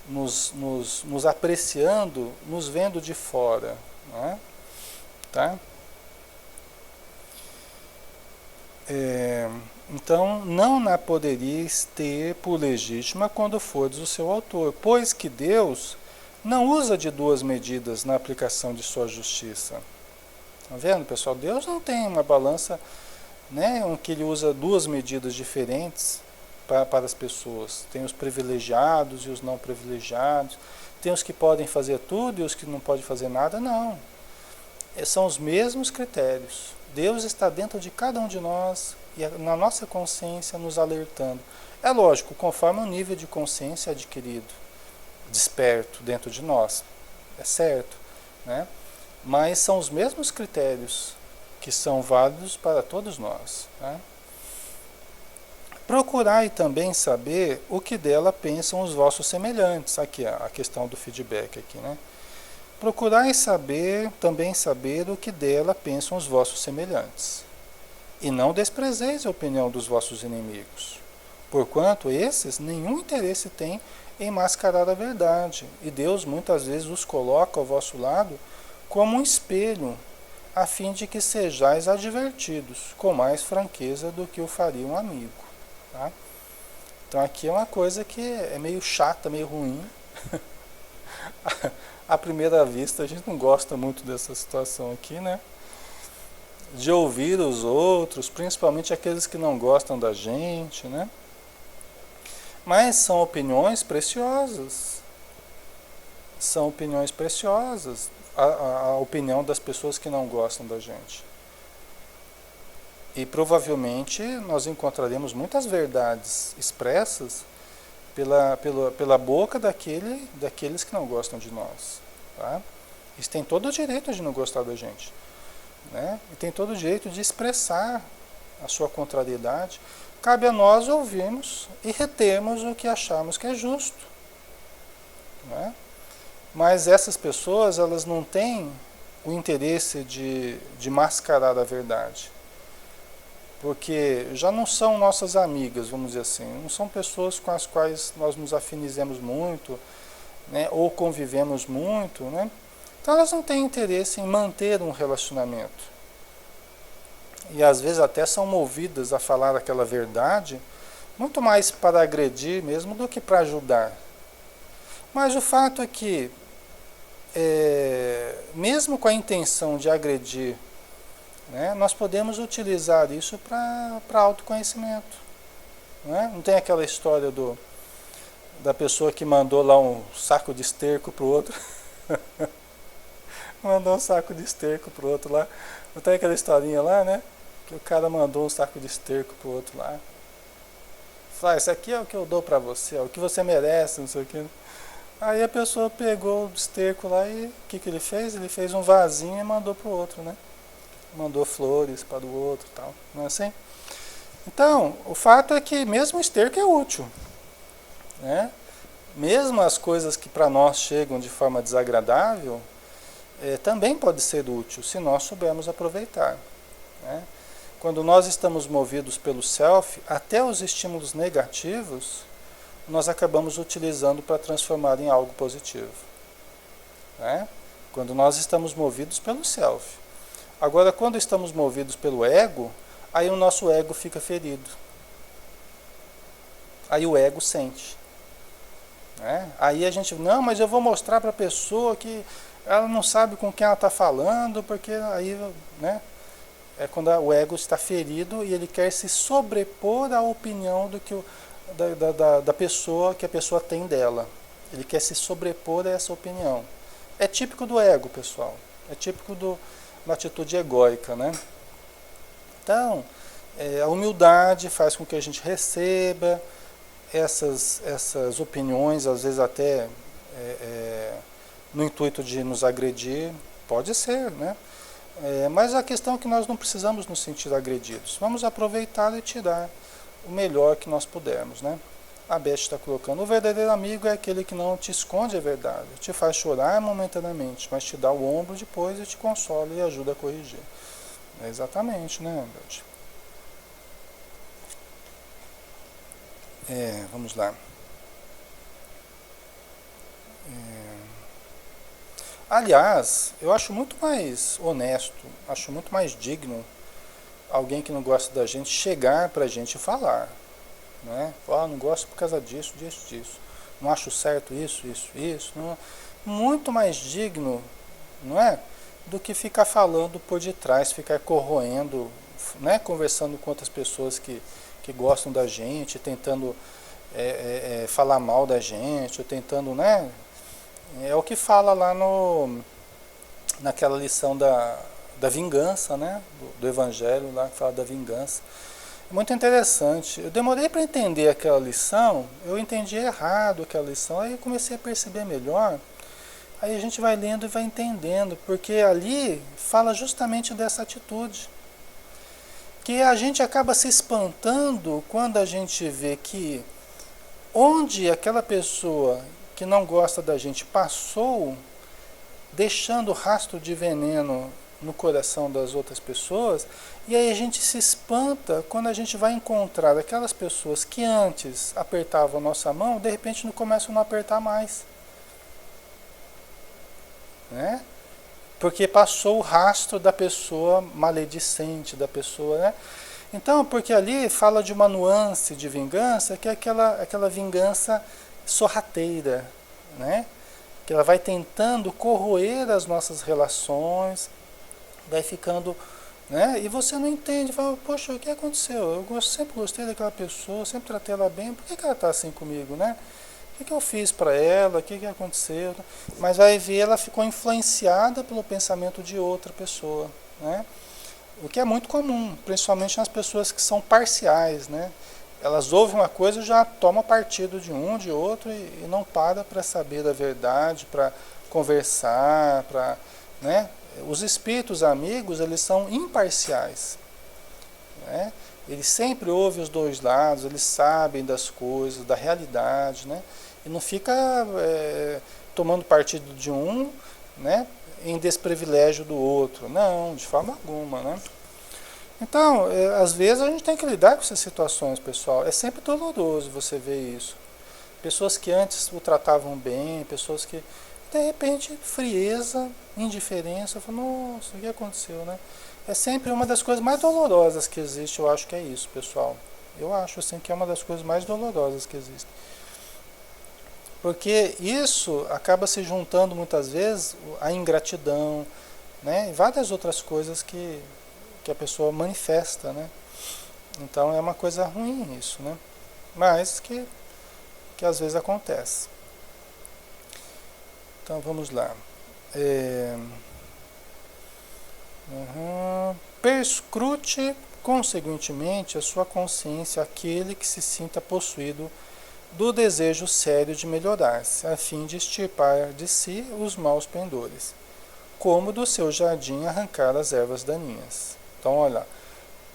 nos apreciando, nos vendo de fora, não é? Tá? Então, não na poderíeis ter por legítima quando fordes o seu autor, pois que Deus não usa de duas medidas na aplicação de sua justiça. Tá vendo, pessoal? Deus não tem uma balança, né, em que ele usa duas medidas diferentes para as pessoas. Tem os privilegiados e os não privilegiados. Tem os que podem fazer tudo e os que não podem fazer nada. Não. São os mesmos critérios. Deus está dentro de cada um de nós e na nossa consciência nos alertando. É lógico, conforme o nível de consciência adquirido, desperto dentro de nós. É certo, né? Mas são os mesmos critérios que são válidos para todos nós. Né? Procurai também saber o que dela pensam os vossos semelhantes. Aqui a questão do feedback aqui, né? Procurai também saber o que dela pensam os vossos semelhantes. E não desprezeis a opinião dos vossos inimigos, porquanto esses nenhum interesse têm em mascarar a verdade, e Deus muitas vezes os coloca ao vosso lado como um espelho, a fim de que sejais advertidos com mais franqueza do que o faria um amigo. Tá? Então aqui é uma coisa que é meio chata, meio ruim. À primeira vista a gente não gosta muito dessa situação aqui, né? De ouvir os outros, principalmente aqueles que não gostam da gente, né? Mas são opiniões preciosas. São opiniões preciosas. A opinião das pessoas que não gostam da gente. E provavelmente nós encontraremos muitas verdades expressas pela boca daqueles que não gostam de nós. Tá? Eles têm todo o direito de não gostar da gente. Né? E tem todo o direito de expressar a sua contrariedade. Cabe a nós ouvirmos e retermos o que achamos que é justo. Né? Mas essas pessoas, elas não têm o interesse de mascarar a verdade. Porque já não são nossas amigas, vamos dizer assim, não são pessoas com as quais nós nos afinizemos muito, né, ou convivemos muito, né? Então elas não têm interesse em manter um relacionamento. E às vezes até são movidas a falar aquela verdade, muito mais para agredir mesmo do que para ajudar. Mas o fato é que, mesmo com a intenção de agredir, né, nós podemos utilizar isso para autoconhecimento. Né? Não tem aquela história da pessoa que mandou lá um saco de esterco para o outro? Mandou um saco de esterco para o outro lá. Não tem aquela historinha lá, né? Que o cara mandou um saco de esterco para o outro lá. Fala, isso aqui é o que eu dou para você, é o que você merece, não sei o que. Aí a pessoa pegou o esterco lá e o que ele fez? Ele fez um vasinho e mandou para o outro, né? Mandou flores para o outro e tal. Não é assim? Então, o fato é que mesmo o esterco é útil. Né? Mesmo as coisas que para nós chegam de forma desagradável, também pode ser útil, se nós soubermos aproveitar. Né? Quando nós estamos movidos pelo self, até os estímulos negativos, nós acabamos utilizando para transformar em algo positivo. Né? Quando nós estamos movidos pelo self. Agora, quando estamos movidos pelo ego, aí o nosso ego fica ferido. Aí o ego sente. Né? Aí a gente, não, mas eu vou mostrar para a pessoa que ela não sabe com quem ela está falando, porque aí, né, é quando o ego está ferido e ele quer se sobrepor à opinião da pessoa, que a pessoa tem dela. Ele quer se sobrepor a essa opinião. É típico do ego, pessoal. É típico da atitude egóica, né? Então, a humildade faz com que a gente receba essas opiniões, às vezes até no intuito de nos agredir, pode ser, né? Mas a questão é que nós não precisamos nos sentir agredidos. Vamos aproveitar e tirar o melhor que nós pudermos, né? A Beth está colocando, o verdadeiro amigo é aquele que não te esconde a verdade, te faz chorar momentaneamente, mas te dá o ombro depois e te consola e ajuda a corrigir. Exatamente, né, Beth? Vamos lá. Aliás, eu acho muito mais honesto, acho muito mais digno alguém que não gosta da gente chegar pra gente e falar. Né? Falar, não gosto por causa disso, disso. Não acho certo isso. Não. Muito mais digno, não é? Do que ficar falando por detrás, ficar corroendo, né? Conversando com outras pessoas que gostam da gente, tentando falar mal da gente, ou tentando, né? É o que fala lá naquela lição da vingança, né? Do Evangelho lá que fala da vingança. É muito interessante. Eu demorei para entender aquela lição, eu entendi errado aquela lição, aí eu comecei a perceber melhor. Aí a gente vai lendo e vai entendendo, porque ali fala justamente dessa atitude. Que a gente acaba se espantando quando a gente vê que onde aquela pessoa que não gosta da gente passou, deixando rastro de veneno no coração das outras pessoas, e aí a gente se espanta quando a gente vai encontrar aquelas pessoas que antes apertavam a nossa mão, de repente não começam a não apertar mais. Né? Porque passou o rastro da pessoa maledicente, da pessoa, né? Então, porque ali fala de uma nuance de vingança, que é aquela vingança sorrateira, né? Que ela vai tentando corroer as nossas relações, vai ficando, né? E você não entende, fala, poxa, o que aconteceu? Eu sempre gostei daquela pessoa, sempre tratei ela bem, por que ela está assim comigo, né? O que eu fiz para ela? O que aconteceu? Mas vai ver, ela ficou influenciada pelo pensamento de outra pessoa, né? O que é muito comum, principalmente nas pessoas que são parciais, né? Elas ouvem uma coisa e já tomam partido de um, de outro e não para saber da verdade, para conversar, né? Os espíritos amigos, eles são imparciais, né? Eles sempre ouvem os dois lados, eles sabem das coisas, da realidade, né? E não fica tomando partido de um, né? em desprivilégio do outro. Não, de forma alguma, né? Então, às vezes a gente tem que lidar com essas situações, pessoal. É sempre doloroso você ver isso. Pessoas que antes o tratavam bem, pessoas que, de repente, frieza, indiferença, falam, nossa, o que aconteceu, né? É sempre uma das coisas mais dolorosas que existe, eu acho que é isso, pessoal. Eu acho, assim, que é uma das coisas mais dolorosas que existe. Porque isso acaba se juntando, muitas vezes, a ingratidão, né? E várias outras coisas que a pessoa manifesta, né? Então é uma coisa ruim isso, né? Mas que às vezes acontece. Então vamos lá. Perscrute conseguintemente a sua consciência aquele que se sinta possuído do desejo sério de melhorar-se, a fim de extirpar de si os maus pendores, como do seu jardim arrancar as ervas daninhas. Então, olha,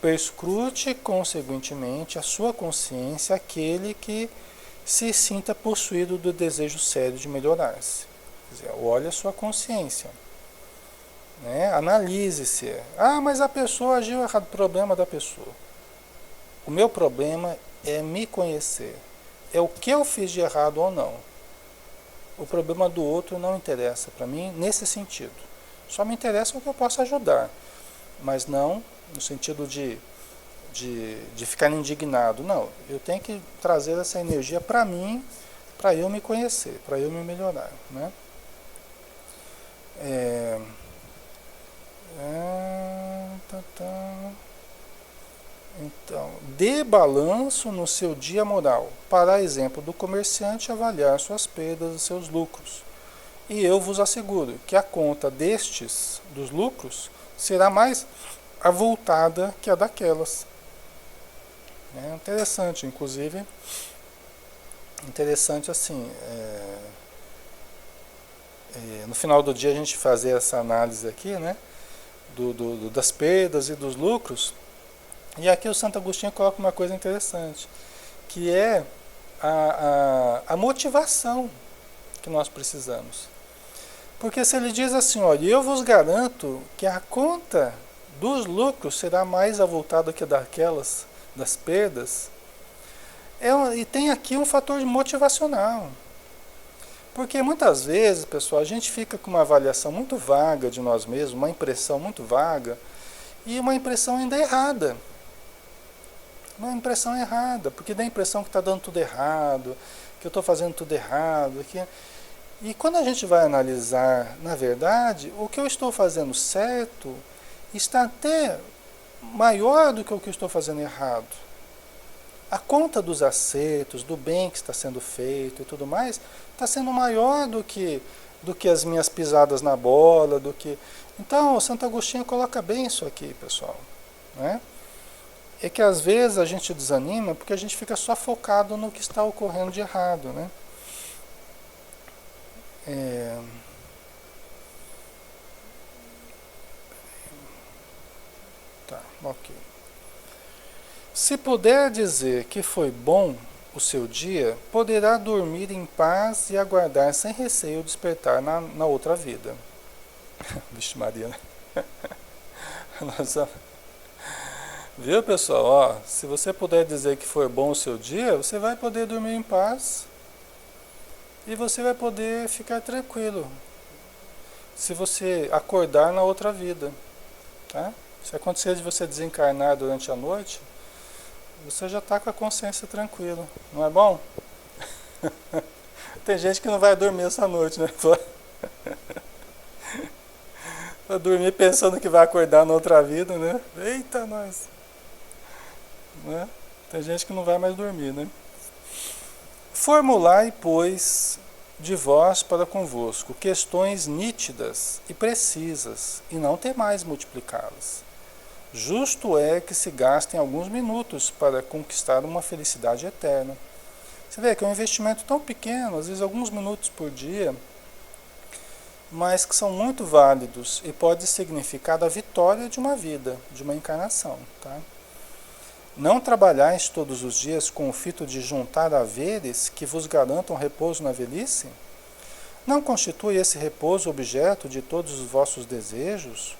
perscrute conseguintemente a sua consciência aquele que se sinta possuído do desejo sério de melhorar-se. Quer dizer, olhe a sua consciência. Né? Analise-se. Ah, mas a pessoa agiu errado. Problema da pessoa. O meu problema é me conhecer. É o que eu fiz de errado ou não. O problema do outro não interessa para mim nesse sentido. Só me interessa o que eu posso ajudar. Mas não no sentido de ficar indignado. Não, eu tenho que trazer essa energia para mim, para eu me conhecer, para eu me melhorar. Né? Então, dê balanço no seu dia moral, para exemplo do comerciante avaliar suas perdas e seus lucros. E eu vos asseguro que a conta destes, dos lucros, será mais avultada que a daquelas. É interessante, inclusive, interessante assim, no final do dia a gente fazer essa análise aqui, né, das perdas e dos lucros. E aqui o Santo Agostinho coloca uma coisa interessante, que é a motivação que nós precisamos. Porque se ele diz assim, olha, eu vos garanto que a conta dos lucros será mais avultada que daquelas, das perdas, e tem aqui um fator motivacional. Porque muitas vezes, pessoal, a gente fica com uma avaliação muito vaga de nós mesmos, uma impressão muito vaga, e uma impressão ainda errada. Uma impressão errada, porque dá a impressão que está dando tudo errado, que eu estou fazendo tudo errado. E quando a gente vai analisar, na verdade, o que eu estou fazendo certo está até maior do que o que eu estou fazendo errado. A conta dos acertos, do bem que está sendo feito e tudo mais, está sendo maior do que as minhas pisadas na bola, Então, o Santo Agostinho coloca bem isso aqui, pessoal. Né? É que às vezes a gente desanima porque a gente fica só focado no que está ocorrendo de errado, né? Tá, ok. Se puder dizer que foi bom o seu dia, poderá dormir em paz e aguardar sem receio despertar na outra vida. Vixe Maria, né? Nossa. Viu, pessoal? Ó, se você puder dizer que foi bom o seu dia, você vai poder dormir em paz e você vai poder ficar tranquilo se você acordar na outra vida. Tá? Se acontecer de você desencarnar durante a noite, você já está com a consciência tranquila. Não é bom? Tem gente que não vai dormir essa noite, né? Vai dormir pensando que vai acordar na outra vida, né? Eita, nós! Né? Tem gente que não vai mais dormir, né? Formulai, pois, de vós para convosco questões nítidas e precisas, e não temais multiplicá-las. Justo é que se gastem alguns minutos para conquistar uma felicidade eterna. Você vê que é um investimento tão pequeno, às vezes alguns minutos por dia, mas que são muito válidos e pode significar a vitória de uma vida, de uma encarnação. Tá? Não trabalhais todos os dias com o fito de juntar haveres que vos garantam repouso na velhice? Não constitui esse repouso objeto de todos os vossos desejos?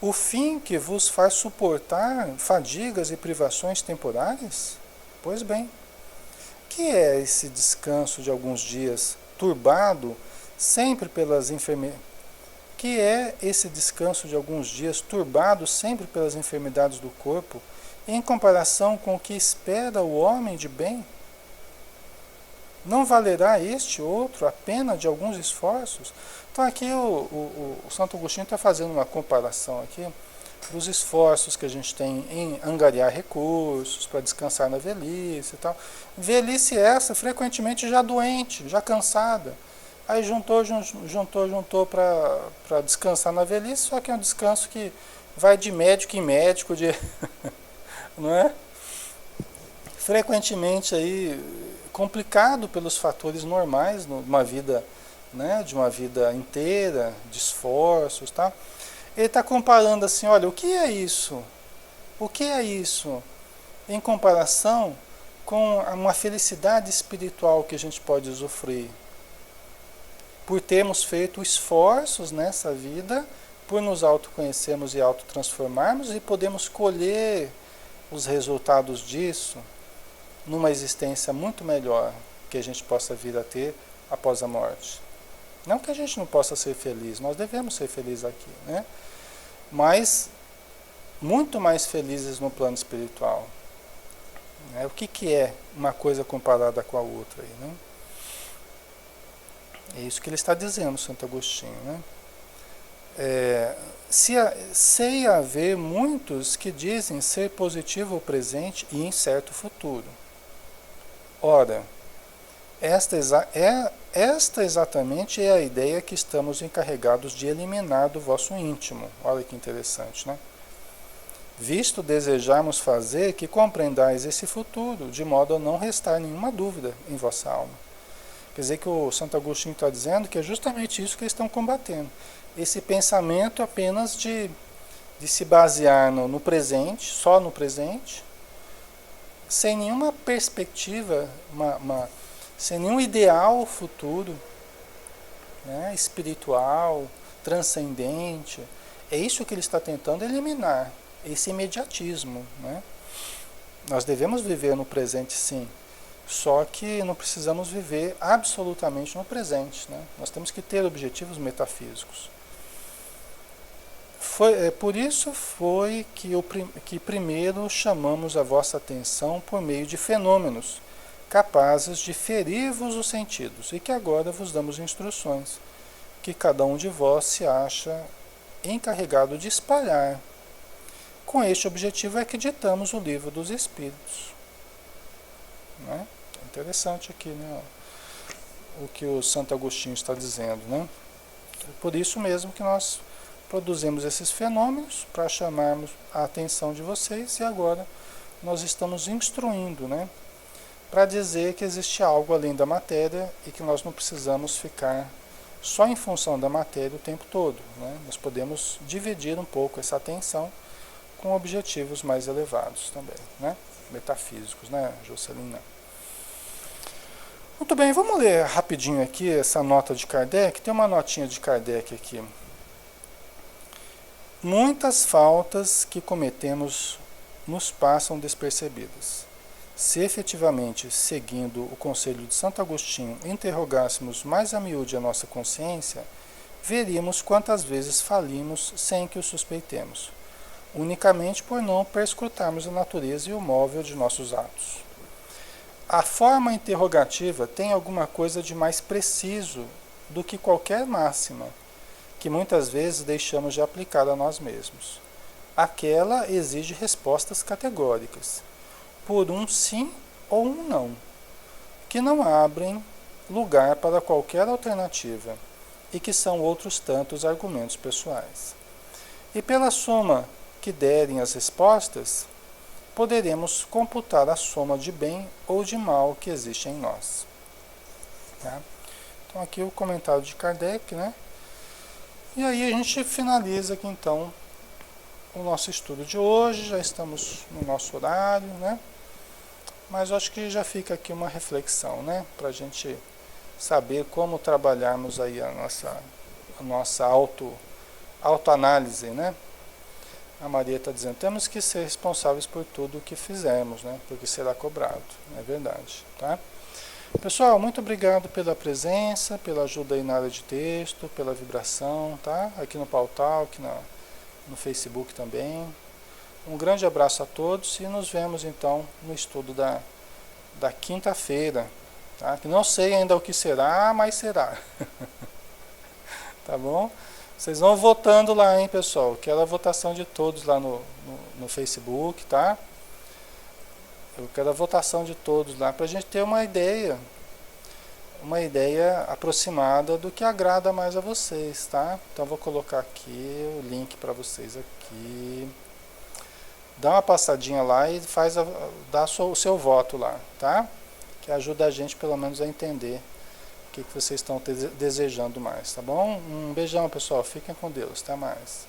O fim que vos faz suportar fadigas e privações temporárias? Pois bem, que é esse descanso de alguns dias turbado sempre pelas que é esse descanso de alguns dias turbado sempre pelas enfermidades do corpo, em comparação com o que espera o homem de bem? Não valerá este outro a pena de alguns esforços? Então aqui o Santo Agostinho está fazendo uma comparação aqui dos esforços que a gente tem em angariar recursos para descansar na velhice e tal. Velhice essa frequentemente já doente, já cansada. Aí juntou para descansar na velhice, só que é um descanso que vai de médico em médico, não é? Frequentemente aí complicado pelos fatores normais de uma vida, né, de uma vida inteira, de esforços, tá? Ele está comparando assim, olha, o que é isso? O que é isso em comparação com uma felicidade espiritual que a gente pode usufruir? Por termos feito esforços nessa vida, por nos autoconhecermos e autotransformarmos e podemos colher os resultados disso numa existência muito melhor que a gente possa vir a ter após a morte. Não que a gente não possa ser feliz, nós devemos ser felizes aqui, né? Mas muito mais felizes no plano espiritual. Né? O que é uma coisa comparada com a outra? Aí, né? É isso que ele está dizendo, Santo Agostinho. Né? Sei haver muitos que dizem ser positivo o presente e incerto o futuro. Ora, esta exatamente é a ideia que estamos encarregados de eliminar do vosso íntimo. Olha que interessante, né? Visto desejarmos fazer que compreendais esse futuro, de modo a não restar nenhuma dúvida em vossa alma. Quer dizer que o Santo Agostinho está dizendo que é justamente isso que eles estão combatendo. Esse pensamento apenas de se basear no presente, só no presente, sem nenhuma perspectiva, sem nenhum ideal futuro, né, espiritual, transcendente. É isso que ele está tentando eliminar, esse imediatismo. Né? Nós devemos viver no presente, sim, só que não precisamos viver absolutamente no presente. Né? Nós temos que ter objetivos metafísicos. Por isso foi que primeiro chamamos a vossa atenção por meio de fenômenos capazes de ferir-vos os sentidos, e que agora vos damos instruções, que cada um de vós se acha encarregado de espalhar. Com este objetivo é que ditamos o livro dos Espíritos. Né? Interessante aqui, né? O que o Santo Agostinho está dizendo. Né? Por isso mesmo que nós produzimos esses fenômenos para chamarmos a atenção de vocês, e agora nós estamos instruindo, né, para dizer que existe algo além da matéria e que nós não precisamos ficar só em função da matéria o tempo todo. Né? Nós podemos dividir um pouco essa atenção com objetivos mais elevados também, né? Metafísicos, né, Jocelina? Muito bem, vamos ler rapidinho aqui essa nota de Kardec. Tem uma notinha de Kardec aqui. Muitas faltas que cometemos nos passam despercebidas. Se efetivamente, seguindo o conselho de Santo Agostinho, interrogássemos mais a miúde a nossa consciência, veríamos quantas vezes falimos sem que o suspeitemos, unicamente por não perscrutarmos a natureza e o móvel de nossos atos. A forma interrogativa tem alguma coisa de mais preciso do que qualquer máxima, que muitas vezes deixamos de aplicar a nós mesmos. Aquela exige respostas categóricas, por um sim ou um não, que não abrem lugar para qualquer alternativa e que são outros tantos argumentos pessoais. E pela soma que derem as respostas, poderemos computar a soma de bem ou de mal que existe em nós. Tá? Então aqui o comentário de Kardec, né? E aí a gente finaliza aqui então o nosso estudo de hoje. Já estamos no nosso horário, né? Mas eu acho que já fica aqui uma reflexão, né? Para a gente saber como trabalharmos aí a nossa autoanálise, né? A Maria está dizendo, temos que ser responsáveis por tudo o que fizermos, né? Porque será cobrado, é verdade, tá? Pessoal, muito obrigado pela presença, pela ajuda aí na área de texto, pela vibração, tá? Aqui no Pautal, aqui no Facebook também. Um grande abraço a todos e nos vemos então no estudo da quinta-feira, tá? Que não sei ainda o que será, mas será. Tá bom? Vocês vão votando lá, hein, pessoal? Quero a votação de todos lá no Facebook, tá? Eu quero a votação de todos lá para a gente ter uma ideia aproximada do que agrada mais a vocês, tá? Então vou colocar aqui o link para vocês aqui. Dá uma passadinha lá e dá o seu voto lá, tá? Que ajuda a gente pelo menos a entender o que vocês estão desejando mais, tá bom? Um beijão, pessoal. Fiquem com Deus. Até mais.